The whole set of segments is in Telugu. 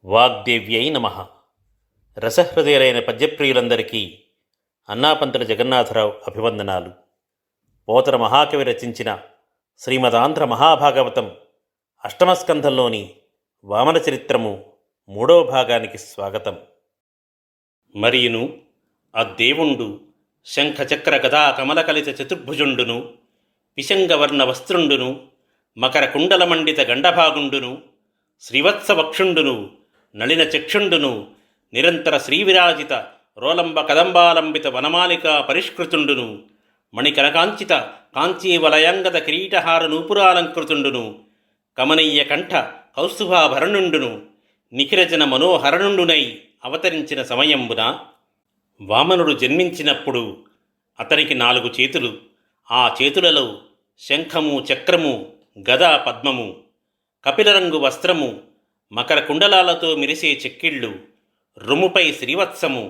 వాగ్దేవ్యై నమః. రసహృదయులైన పద్యప్రియులందరికీ అన్నాపంతుల జగన్నాథరావు అభివందనాలు. పోతన మహాకవి రచించిన శ్రీమదాంధ్ర మహాభాగవతం అష్టమస్కంధంలోని వామన చరిత్రము 3వ భాగానికి స్వాగతం. మరియును అద్దేవుండు శంఖచక్ర గదా కమలకలిత చతుర్భుజుండును, పిశంగవర్ణ వస్త్రుండును, మకర కుండలమండిత గండభాగుండును, శ్రీవత్సవక్షుండును, నళిన చక్షుండును, నిరంతర శ్రీవిరాజిత రోలంబ కదంబాలంబిత వనమాలికా పరిష్కృతుండును, మణికనకాంచిత కాంచీవలయంగద కిరీటహార నూపురాలంకృతుండును, కమనీయ కంఠ కౌస్తుభాభరణుండును, నిఖిరజన మనోహరణుండునై అవతరించిన సమయంబున వామనుడు జన్మించినప్పుడు అతనికి 4 చేతులు. ఆ చేతులలో శంఖము, చక్రము, గద, పద్మము, కపిలరంగు వస్త్రము, మకర కుండలాలతో మెరిసే చెక్కిళ్ళు, రొమ్ముపై శ్రీవత్సము,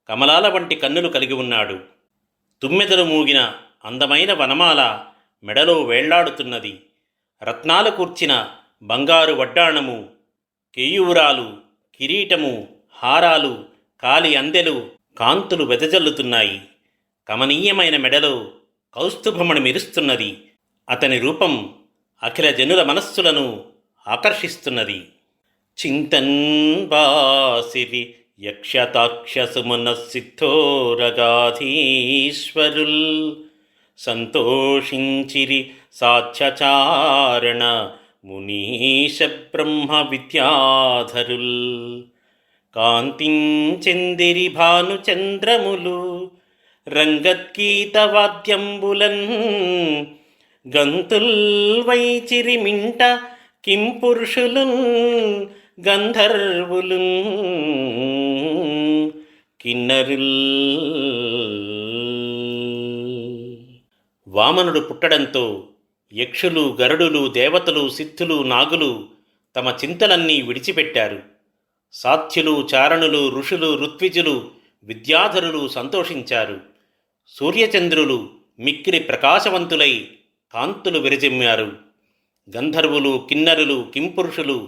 కమలాల వంటి కన్నులు కలిగి ఉన్నాడు. తుమ్మెదలు మూగిన అందమైన వనమాల మెడలో వేళ్లాడుతున్నది. రత్నాలు కూర్చిన బంగారు వడ్డాణము, కేయూరాలు, కిరీటము, హారాలు, కాలి అందెలు కాంతులు వెదజల్లుతున్నాయి. కమనీయమైన మెడలో కౌస్తుభమణి మెరుస్తున్నది. అతని రూపం అఖిల జనుల మనస్సులను ఆకర్షిస్తున్నది. చింతన్వాసిరి యక్షతాక్షసుమన సిద్ధోరగాధీశ్వరుల్ సంతోషించిరి సాధ్యచారణ మునీశ బ్రహ్మ విద్యాధరుల్ కాంతించెందిరి భానుచంద్రములు రంగద్గీత వాద్యంబులన్ గంతుల్ వైచిరిమింట కింపురుషులున్ గంధర్వులున్ కిన్నరుల్. వామనుడు పుట్టడంతో యక్షులు, గరుడులు, దేవతలు, సిద్ధులు, నాగులు తమ చింతలన్నీ విడిచిపెట్టారు. సాధ్యులు, చారణులు, ఋషులు, ఋత్విజులు, విద్యాధరులు సంతోషించారు. సూర్యచంద్రులు మిక్కిలి ప్రకాశవంతులై కాంతులు విరజిమ్మారు. గంధర్వులు, కిన్నరులు, కింపురుషులు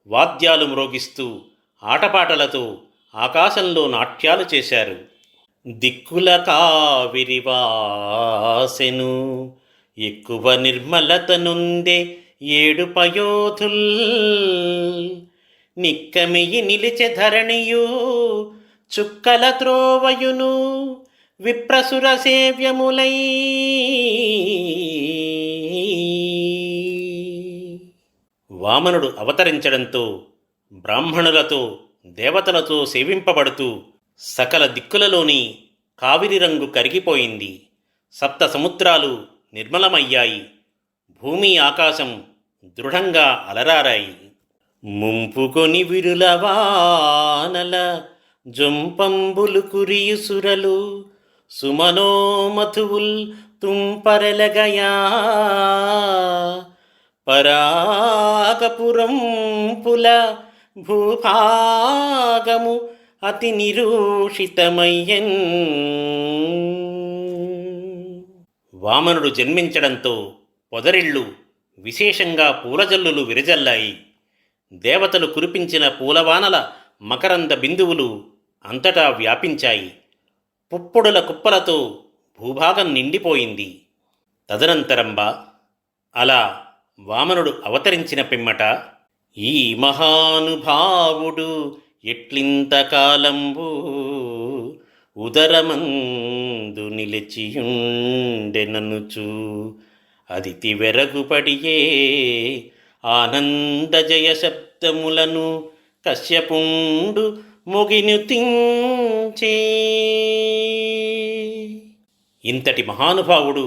వాద్యాలు మ్రోగిస్తూ ఆటపాటలతో ఆకాశంలో నాట్యాలు చేశారు. దిక్కుల కావిరివాసెను ఎక్కువ నిర్మలతనుందే 7 పయోధుల్ నిక్కమియి నిలిచె ధరణియు చుక్కల త్రోవయును విప్రసుర సేవ్యములై. వామనుడు అవతరించడంతో బ్రాహ్మణులతో, దేవతలతో సేవింపబడుతూ సకల దిక్కులలోని కావిరి రంగు కరిగిపోయింది. 7 సముద్రాలు నిర్మలమయ్యాయి. భూమి, ఆకాశం దృఢంగా అలరారాయి. ముంపుకొని విరులవానల జొంపంబులు కురియుసురలు సుమనోమధువుల్ తుంపరెలగయా పరాగపురంపుల భూభాగము అతి నిరూషితమయ్యన్. వామనుడు జన్మించడంతో పొదరిళ్ళు, విశేషంగా పూలజల్లులు విరజల్లాయి. దేవతలు కురిపించిన పూలవానల మకరంద బిందువులు అంతటా వ్యాపించాయి. పుప్పొడుల కుప్పలతో భూభాగం నిండిపోయింది. తదనంతరంబా అలా వామనుడు అవతరించిన పిమ్మట ఈ మహానుభావుడు ఎట్లింతకాలంబు ఉదరమందు నిలిచియుండెననుచు అదితి వెరగుపడియే ఆనందజయ శబ్దములను కశ్యపుండు ముగినుతించే. ఇంతటి మహానుభావుడు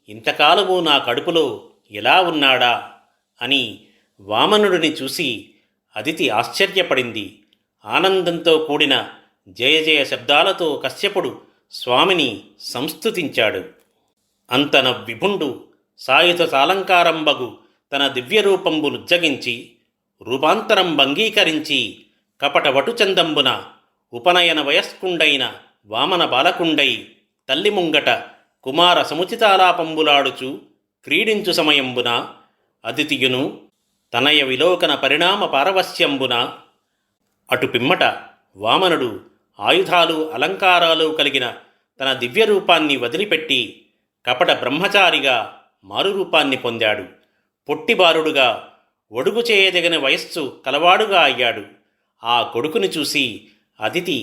ఇంతకాలము నా కడుపులో ఎలా ఉన్నాడా అని వామనుడిని చూసి అదితి ఆశ్చర్యపడింది. ఆనందంతో కూడిన జయ జయ శబ్దాలతో కశ్యపుడు స్వామిని సంస్తుతించాడు. అంతన విభుండు సాయుధ సాలంకారంబగు తన దివ్యరూపంబులుజ్జగించి రూపాంతరం భంగీకరించి కపట వటుచందంబున ఉపనయన వయస్కుండైన వామన బాలకుండై తల్లి ముంగట కుమార సముచితాలాపంబులాడుచు క్రీడించు సమయంబున అదితియును తనయ విలోకన పరిణామ పారవస్యంబున అటు పిమ్మట వామనుడు ఆయుధాలు అలంకారాలు కలిగిన తన దివ్యరూపాన్ని వదిలిపెట్టి కపట బ్రహ్మచారిగా మారురూపాన్ని పొందాడు. పొట్టిబారుడుగా ఒడుగు చేయదగిన వయస్సు కలవాడుగా అయ్యాడు. ఆ కొడుకుని చూసి అదితి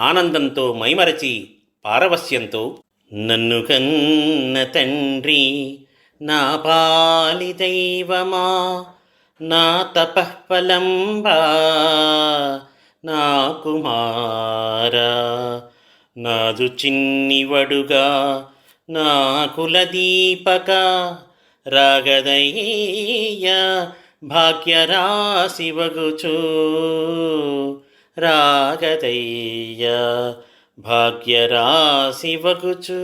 ఆనందంతో మైమరచి పారవస్యంతో, నన్ను కన్న తండ్రి, నా పాలి దైవమా, నా తపఃఫలంబా, నా కుమారా, నాదు చిన్నివడుగా, నా కులదీపక, రాగదయ్య భాగ్యరాశివగుచూ, రాగదయ్య భాగ్యరాశివగుచూ.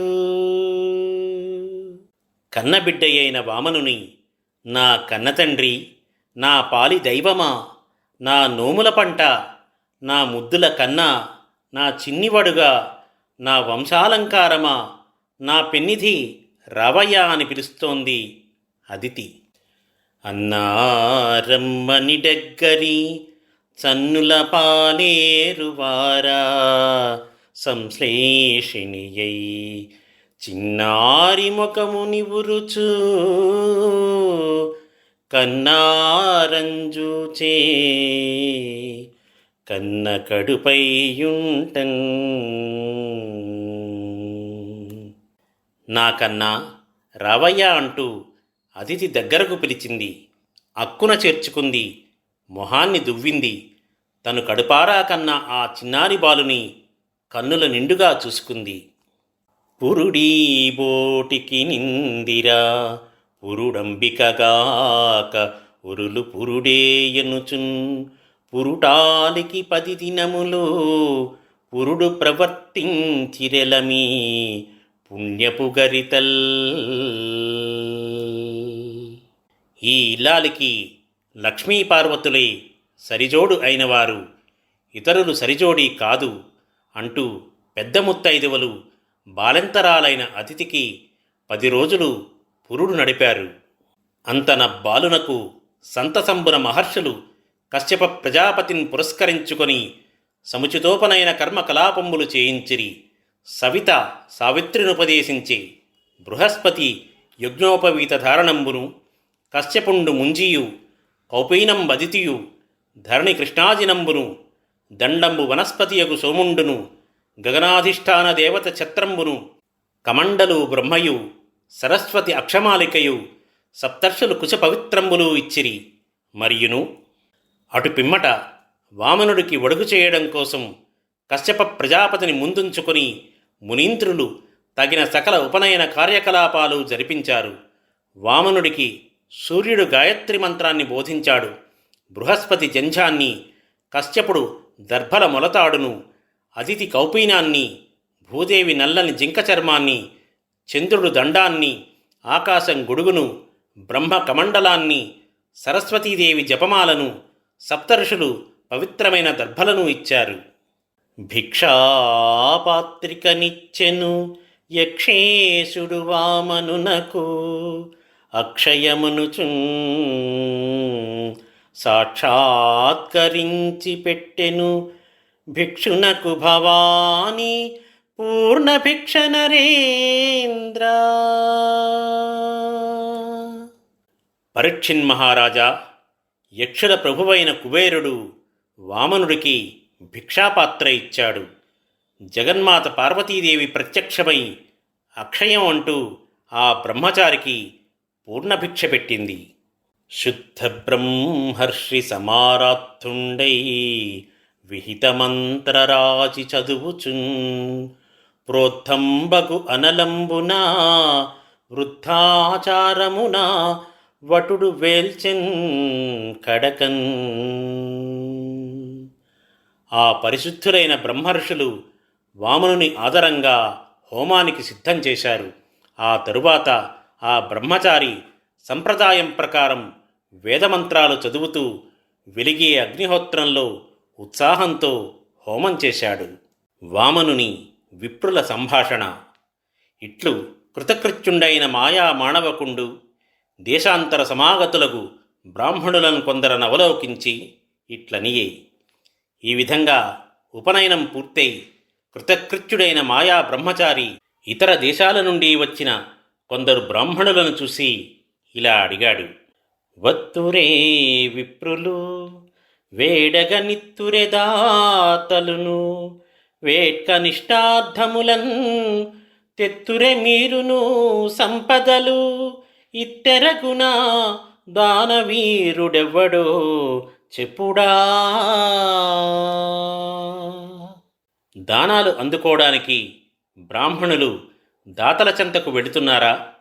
కన్నబిడ్డయైన వామనుని, నా కన్నతండ్రి, నా పాలి దైవమా, నా నోముల పంట, నా ముద్దుల కన్నా, నా చిన్నివడుగా, నా వంశాలంకారమా, నా పెన్నిధి రావయ్యా అని పిలుస్తోంది అదితి. అన్నారమ్మని డెగ్గరి చన్నుల పాలేరువారా, సంశ్లేషిణియై చిన్నారి ముఖముని ఉరుచు, కన్నారంజూచే కన్న కడుపైయుంటన్. నా కన్నా రావయ్యా అంటూ అదితి దగ్గరకు పిలిచింది. అక్కున చేర్చుకుంది. మొహాన్ని దువ్వింది. తను కడుపారా కన్న ఆ చిన్నారి బాలుని కన్నుల నిండుగా చూసుకుంది. పురుడీ బోటికి నిందిరా, పురుడంబికగాక ఉరులు పురుడేయనుచున్, పురుటాలికి 10 దినములు పురుడు ప్రవర్తించిరెలమీ పుణ్యపు గరితల్. ఈ ఇల్లాలికి లక్ష్మీపార్వతులే సరిజోడు అయినవారు, ఇతరులు సరిజోడి కాదు అంటూ పెద్ద ముత్తైదువలు బాలెంతరాలైన అతిథికి 10 రోజులు పురుడు నడిపారు. అంతన బాలునకు సంతసంబున మహర్షులు కశ్యప ప్రజాపతిని పురస్కరించుకొని సముచితోపనయన కర్మకలాపంబులు చేయించిరి. సవిత సావిత్రినుపదేశించి బృహస్పతి యజ్ఞోపవీత ధారణంబును, కశ్యపుండు ముంజియు, కౌపీనం వదితియు, ధరణి కృష్ణాజినంబును, దండంబు వనస్పతియగు సోముండును, గగనాధిష్టాన దేవత ఛత్రంబును, కమండలు బ్రహ్మయు, సరస్వతి అక్షమాలికయు, సప్తర్షులు కుశ పవిత్రంబులు ఇచ్చిరి. మరియును అటు పిమ్మట వామనుడికి ఒడుగు చేయడం కోసం కశ్యప ప్రజాపతిని ముందుంచుకొని మునీంద్రులు తగిన సకల ఉపనయన కార్యకలాపాలు జరిపించారు. వామనుడికి సూర్యుడు గాయత్రి మంత్రాన్ని బోధించాడు. బృహస్పతి జంఝాన్ని, కశ్యపుడు దర్భల మొలతాడును, అదితి కౌపీనాన్ని, భూదేవి నల్లని జింక చర్మాన్ని, చంద్రుడు దండాన్ని, ఆకాశం గొడుగును, బ్రహ్మ కమండలాన్ని, సరస్వతీదేవి జపమాలను, సప్తర్షులు పవిత్రమైన దర్భలను ఇచ్చారు. భిక్షాపాత్రికనిచ్చెను యక్షేశుడు వామనునకు, అక్షయమునుచున్ సాక్షాత్కరించి పెట్టెను భిక్షునకు భవాని పూర్ణ భిక్ష నరేంద్ర. పరీక్షిన్ మహారాజా, యక్షుల ప్రభువైన కుబేరుడు వామనుడికి భిక్షాపాత్ర ఇచ్చాడు. జగన్మాత పార్వతీదేవి ప్రత్యక్షమై అక్షయం అంటూ ఆ బ్రహ్మచారికి పూర్ణభిక్ష పెట్టింది. శుద్ధ బ్రహ్మర్షి సమారాత్తుండై విహితమంత్రరాచి చదువుచున్, ప్రోత్తంబగు అనలంబునా వృద్ధాచారమునా వటుడు వేల్చెన్ కడకన్. ఆ పరిశుద్ధులైన బ్రహ్మర్షులు వామనుని ఆదరంగా హోమానికి సిద్ధం చేశారు. ఆ తరువాత ఆ బ్రహ్మచారి సంప్రదాయం ప్రకారం వేదమంత్రాలు చదువుతూ వెలిగే అగ్నిహోత్రంలో ఉత్సాహంతో హోమం చేశాడు. వామనుని విప్రుల సంభాషణ. ఇట్లు కృతకృత్యుండైన మాయా మాణవకుండు దేశాంతర సమాగతులకు బ్రాహ్మణులను కొందరనవలోకించి ఇట్లనియే. ఈ విధంగా ఉపనయనం పూర్తయి కృతకృత్యుడైన మాయా బ్రహ్మచారి ఇతర దేశాల నుండి వచ్చిన కొందరు బ్రాహ్మణులను చూసి ఇలా అడిగాడు. వత్తురే విప్రులు వేడగనిత్తురే దాతలును వేట్కనిష్టార్థములన్ తెత్తురే మీరును సంపదలు ఇత్తెరగున దానవీరుడెవ్వడో చెప్పుడా. దానాలు అందుకోవడానికి బ్రాహ్మణులు దాతల చెంతకు వెడుతున్నారా?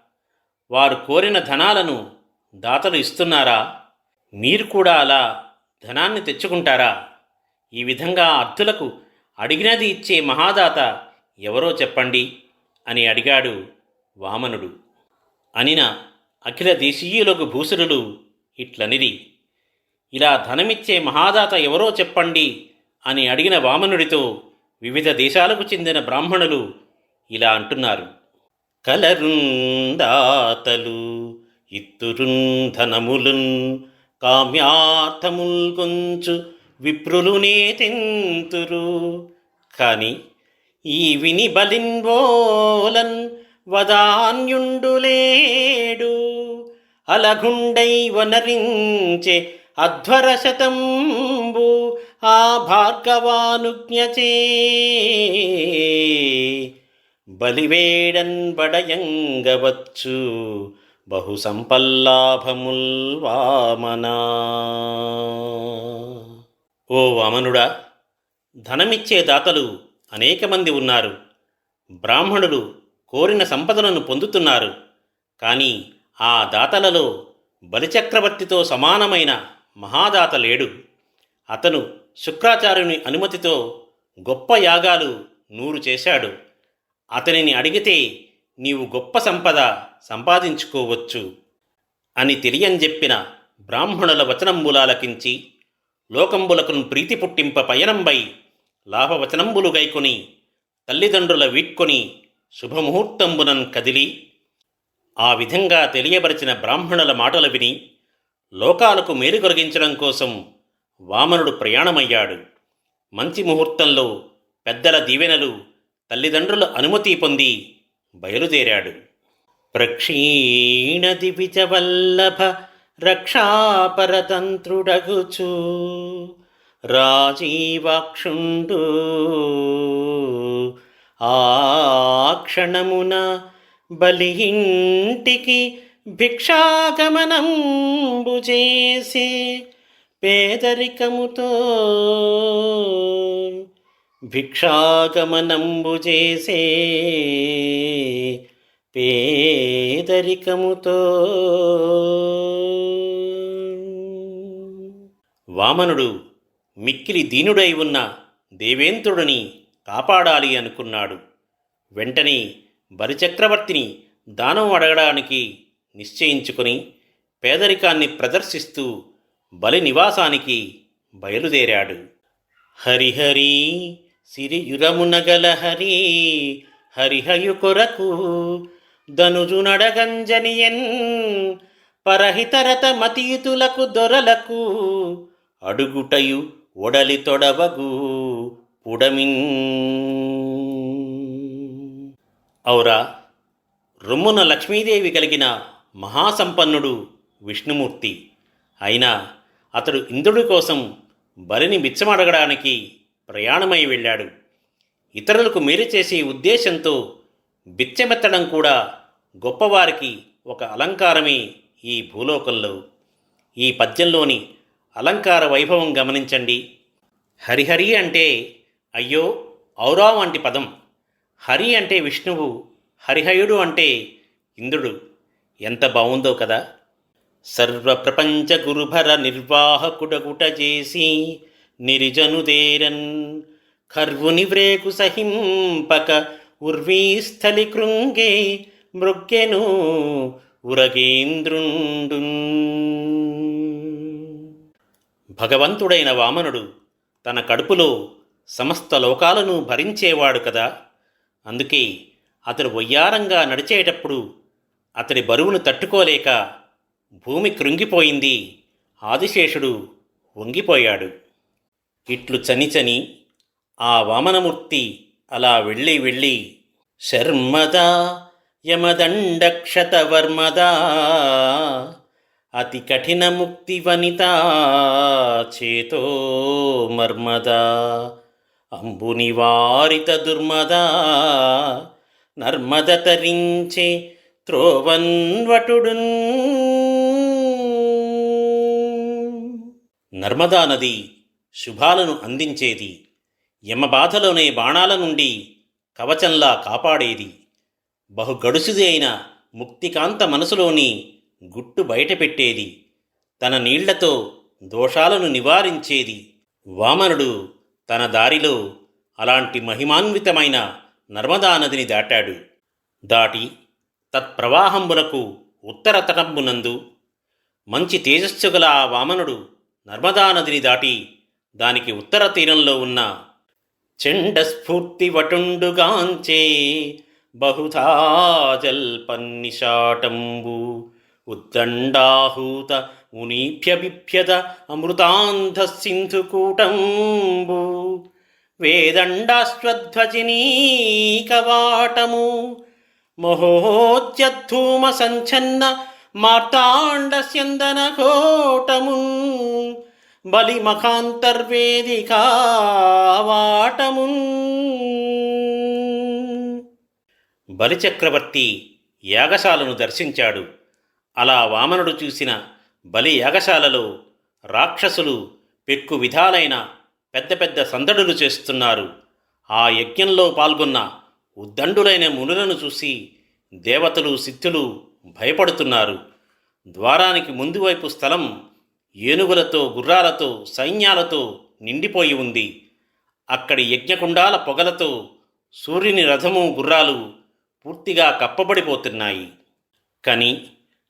వారు కోరిన ధనాలను దాతలు ఇస్తున్నారా? మీరు కూడా అలా ధనాన్ని తెచ్చుకుంటారా? ఈ విధంగా అర్థులకు అడిగినది ఇచ్చే మహాదాత ఎవరో చెప్పండి అని అడిగాడు వామనుడు. అనిన అఖిల దేశీయులకు భూసురులు ఇట్లనిరి. ఇలా ధనమిచ్చే మహాదాత ఎవరో చెప్పండి అని అడిగిన వామనుడితో వివిధ దేశాలకు చెందిన బ్రాహ్మణులు ఇలా అంటున్నారు. కలరుందాతలు ఇత్తురుంధనములున్ కామ్యార్థముల్ గొంచు విప్రులునే తెంతురు. కాని ఈ విని బలిన్వోలన్ వదాన్యుండులేడు అలగుండై వనరించే అధ్వరశతంబు ఆ భార్గవానుజ్ఞచే బలివేడన్ బడయంగవచ్చు బహు సంపల్లాభముల్ వామనా. ఓ వామనుడా, ధనమిచ్చే దాతలు అనేక మంది ఉన్నారు. బ్రాహ్మణులు కోరిన సంపదలను పొందుతున్నారు. కానీ ఆ దాతలలో బలిచక్రవర్తితో సమానమైన మహాదాత లేడు. అతను శుక్రాచార్యుని అనుమతితో గొప్ప యాగాలు 100 చేశాడు. అతనిని అడిగితే నీవు గొప్ప సంపద సంపాదించుకోవచ్చు అని తెలియంజెప్పిన బ్రాహ్మణుల వచనంబులాలకించి లోకంబులకును ప్రీతి పుట్టింప పయనంబై లాభవచనంబులు గైకొని తల్లిదండ్రుల వీడ్కొని శుభముహూర్తంబునన్ కదిలి ఆ విధంగా తెలియబరిచిన బ్రాహ్మణుల మాటలు విని లోకాలకు మేలు కలిగించడం కోసం వామనుడు ప్రయాణమయ్యాడు. మంచి ముహూర్తంలో పెద్దల దీవెనలు, తల్లిదండ్రుల అనుమతి పొంది బయలుదేరాడు. ప్రక్షీణ దివిజవల్లభ రక్షాపరతంత్రుడగుచు రాజీవాక్షుండు ఆ క్షణమున బలి ఇంటికి భిక్షాగమనంబు చేసి పేదరికముతో భిక్షాగమనంబు చేసే పేదరికముతో. వామనుడు మిక్కిలి దీనుడై ఉన్న దేవేంద్రుడిని కాపాడాలి అనుకున్నాడు. వెంటనే బలిచక్రవర్తిని దానం అడగడానికి నిశ్చయించుకొని పేదరికాన్ని ప్రదర్శిస్తూ బలి నివాసానికి బయలుదేరాడు. హరిహరి సిరియురమునగల హరి హరిహయు కొరకు ధనుజు నడగంజనియన్ పరహితరత మతీతులకు దొరలకు అడుగుటయు ఒడలి తొడవగు పుడమిన్. ఔరా, రొమ్మున లక్ష్మీదేవి కలిగిన మహాసంపన్నుడు విష్ణుమూర్తి. అయినా అతడు ఇంద్రుడి కోసం బలిని బిచ్చమడగడానికి ప్రయాణమై వెళ్ళాడు. ఇతరులకు మేలు చేసే ఉద్దేశంతో బిచ్చమెత్తడం కూడా గొప్పవారికి ఒక అలంకారమే ఈ భూలోకంలో. ఈ పద్యంలోని అలంకార వైభవం గమనించండి. హరిహరి అంటే అయ్యో ఔరా వంటి పదం. హరి అంటే విష్ణువు, హరిహయుడు అంటే ఇంద్రుడు. ఎంత బావుందో కదా. సర్వప్రపంచ గురుభర నిర్వాహకుడగుట చేసి నిరిజనుదేరన్ ఖర్వుని వ్రేకు సహింపక ఉర్వీస్థలి కృంగే మృగ్గెను ఉరగేంద్రుండు. భగవంతుడైన వామనుడు తన కడుపులో సమస్త లోకాలను భరించేవాడు కదా. అందుకే అతడు వయ్యారంగా నడిచేటప్పుడు అతడి బరువును తట్టుకోలేక భూమి కృంగిపోయింది. ఆదిశేషుడు వంగిపోయాడు. ఇట్లు చని ఆ వామనమూర్తి అలా వెళ్ళి శర్మదా యమదండక్షతవర్మదా అతి కఠిన ముక్తి వనితా చేతో మర్మదా అంబుని వారిత దుర్మదా నర్మద తరించే త్రోవన్వటుడున్. నర్మదా నది శుభాలను అందించేది, యమబాధలోనే బాణాల నుండి కవచంలా కాపాడేది, బహుగడుసుది అయిన ముక్తికాంత మనసులోని గుట్టు బయటపెట్టేది, తన నీళ్లతో దోషాలను నివారించేది. వామనుడు తన దారిలో అలాంటి మహిమాన్వితమైన నర్మదా నదిని దాటి తత్ప్రవాహంబునకు ఉత్తర తటంబునందు మంచి తేజస్సు గల ఆ వామనుడు నర్మదా నదిని దాటి దానికి ఉత్తర తీరంలో ఉన్న చండస్ఫూర్తి వటుండుగాంచే బహుధా జల్పన్నిషాటంబు ఉద్దండాహూత మునీభ్యబిభ్యద అమృతాంధ సింధుకూటంబు వేదండాశ్వధ్వజినీ కవాటము మహోజ్యద్ధూమ సంఛన్న మార్తాండ స్యందన ఘోటము బలిమఖాంతర్వేదికావాటము. బలిచక్రవర్తి యాగశాలను దర్శించాడు. అలా వామనుడు చూసిన బలి యాగశాలలో రాక్షసులు పెక్కు విధాలైన పెద్ద పెద్ద సందడులు చేస్తున్నారు. ఆ యజ్ఞంలో పాల్గొన్న ఉద్దండులైన మునులను చూసి దేవతలు సిద్ధులు భయపడుతున్నారు. ద్వారానికి ముందు వైపు స్థలం ఏనుగులతో గుర్రాలతో సైన్యాలతో నిండిపోయి ఉంది. అక్కడి యజ్ఞకుండాల పొగలతో సూర్యుని రథము గుర్రాలు పూర్తిగా కప్పబడిపోతున్నాయి. కని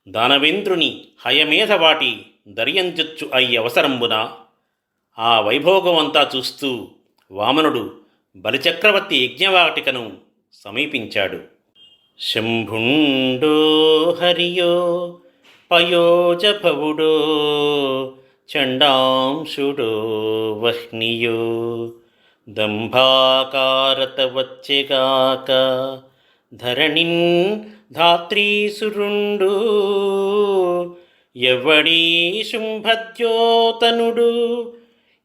దానవేంద్రుని హయమేధ వాటి దర్యంజొచ్చు అయి అవసరంబున ఆ వైభోగమంతా చూస్తూ వామనుడు బలిచక్రవర్తి యజ్ఞవాటికను సమీపించాడు. శంభుండో హరియో పయోజభవుడో చండాంశుడో వహ్నియో దంభాకారత వచ్చెగాక ధరణిన్ ధాత్రీసురుండు ఎవడీ శుంభద్యోతనుడు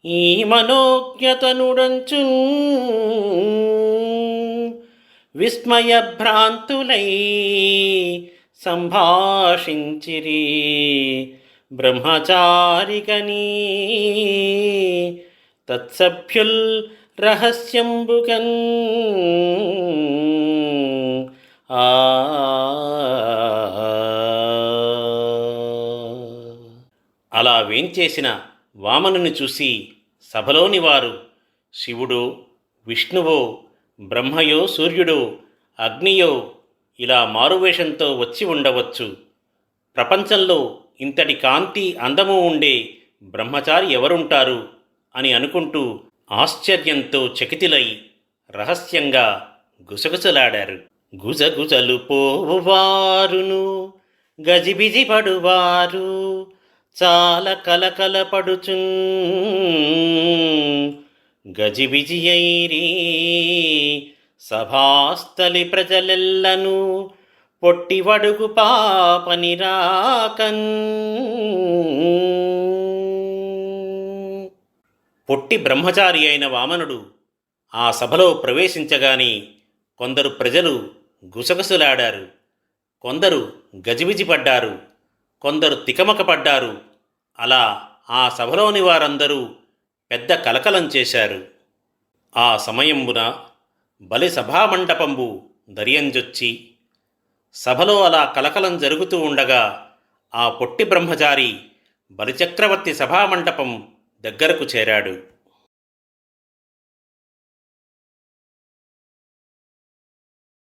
ఈ మనోజ్ఞతనుడంచు విస్మయభ్రాంతులై సంభాషించిరి బ్రహ్మచారిగనీ తత్సభ్యుల్ రహస్యంబుగన్. అలా వేంచేసిన వామనుని చూసి సభలోని వారు శివుడో విష్ణువో బ్రహ్మయో సూర్యుడో అగ్నియో ఇలా మారువేషంతో వచ్చి ఉండవచ్చు. ప్రపంచంలో ఇంతటి కాంతి అందము ఉండే బ్రహ్మచారి ఎవరుంటారు అని అనుకుంటూ ఆశ్చర్యంతో చకితులై రహస్యంగా గుసగుసలాడారు. గుజగుజలు పోవువారును గజిబిజి పడువారు చాలా కలకలపడుచున్ గజిబిజియైరి సభాస్థలి ప్రజలెల్లను పొట్టివడుగు పాపని రాకన్. పొట్టి బ్రహ్మచారి అయిన వామనుడు ఆ సభలో ప్రవేశించగానే కొందరు ప్రజలు గుసగుసలాడారు, కొందరు గజిబిజి పడ్డారు, కొందరు తికమక పడ్డారు. అలా ఆ సభలోని వారందరూ పెద్ద కలకలం చేశారు. ఆ సమయంబున బలి సభామండపంబు దర్యంజొచ్చి సభలో అలా కలకలం జరుగుతూ ఉండగా ఆ పొట్టి బ్రహ్మచారి బలిచక్రవర్తి సభామండపం దగ్గరకు చేరాడు.